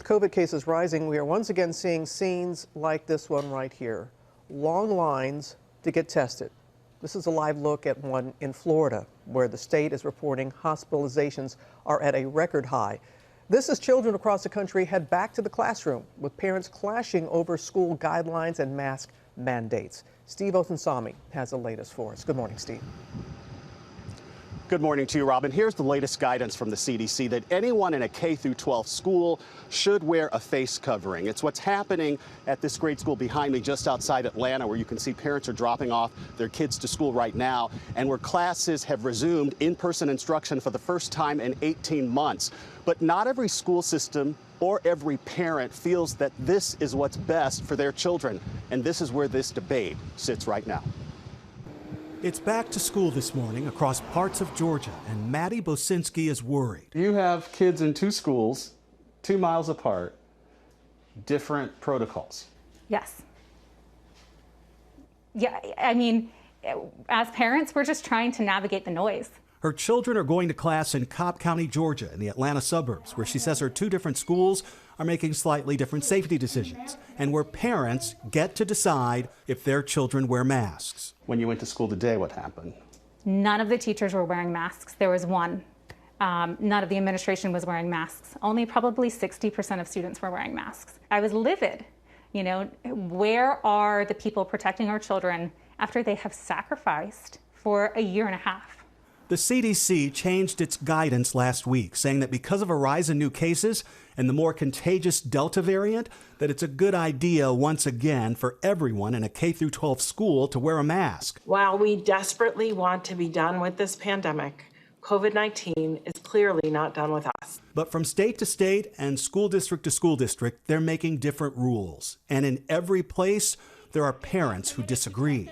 COVID cases rising, we are once again seeing scenes like this one right here. Long lines to get tested. This is a live look at one in Florida, where the state is reporting hospitalizations are at a record high. This as children across the country head back to the classroom, with parents clashing over school guidelines and mask mandates. Steve Othensami has the latest for us. Good morning, Steve. Good morning to you, Robin. Here's the latest guidance from the CDC that anyone in a K-12 school should wear a face covering. It's what's happening at this grade school behind me just outside Atlanta, where you can see parents are dropping off their kids to school right now, and where classes have resumed in-person instruction for the first time in 18 months. But not every school system or every parent feels that this is what's best for their children, and this is where this debate sits right now. It's back to school this morning across parts of Georgia, and Maddie Bosinski is worried. You have kids in two schools, 2 miles apart, different protocols. Yes. Yeah, I mean, as parents, we're just trying to navigate the noise. Her children are going to class in Cobb County, Georgia, in the Atlanta suburbs, where she says her two different schools are making slightly different safety decisions, and where parents get to decide if their children wear masks. When you went to school today, what happened? None of the teachers were wearing masks. There was one. None of the administration was wearing masks. Only probably 60% of students were wearing masks. I was livid. You know, where are the people protecting our children after they have sacrificed for a year and a half? The CDC changed its guidance last week, saying that because of a rise in new cases and the more contagious Delta variant, that it's a good idea once again for everyone in a K-12 school to wear a mask. While we desperately want to be done with this pandemic, COVID-19 is clearly not done with us. But from state to state and school district to school district, they're making different rules. And in every place, there are parents who disagree.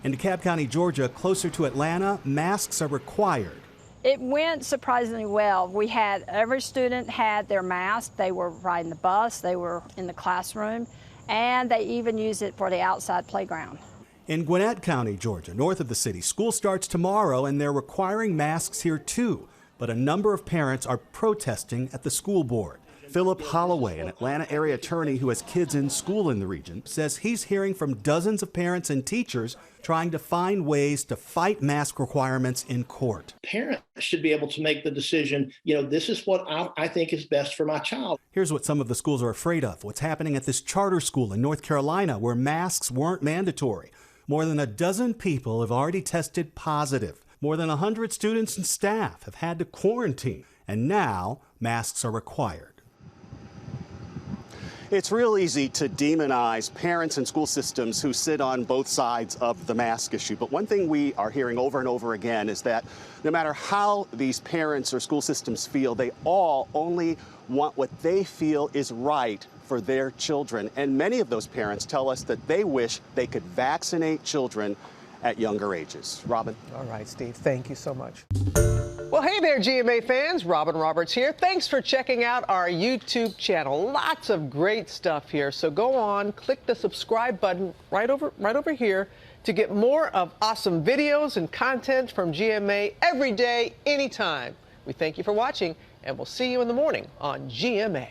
In DeKalb County, Georgia, closer to Atlanta, masks are required. It went surprisingly well. Every student had their mask. They were riding the bus, they were in the classroom, and they even used it for the outside playground. In Gwinnett County, Georgia, north of the city, school starts tomorrow, and they're requiring masks here too. But a number of parents are protesting at the school board. Philip Holloway, an Atlanta area attorney who has kids in school in the region, says he's hearing from dozens of parents and teachers trying to find ways to fight mask requirements in court. Parents should be able to make the decision, this is what I think is best for my child. Here's what some of the schools are afraid of. What's happening at this charter school in North Carolina where masks weren't mandatory. More than a dozen people have already tested positive. More than 100 students and staff have had to quarantine. And now masks are required. It's real easy to demonize parents and school systems who sit on both sides of the mask issue. But one thing we are hearing over and over again is that no matter how these parents or school systems feel, they all only want what they feel is right for their children. And many of those parents tell us that they wish they could vaccinate children at younger ages. Robin? All right, Steve, thank you so much. Well, hey there, GMA fans. Robin Roberts here. Thanks for checking out our YouTube channel. Lots of great stuff here. So go on, click the subscribe button right over here to get more of awesome videos and content from GMA every day, anytime. We thank you for watching, and we'll see you in the morning on GMA.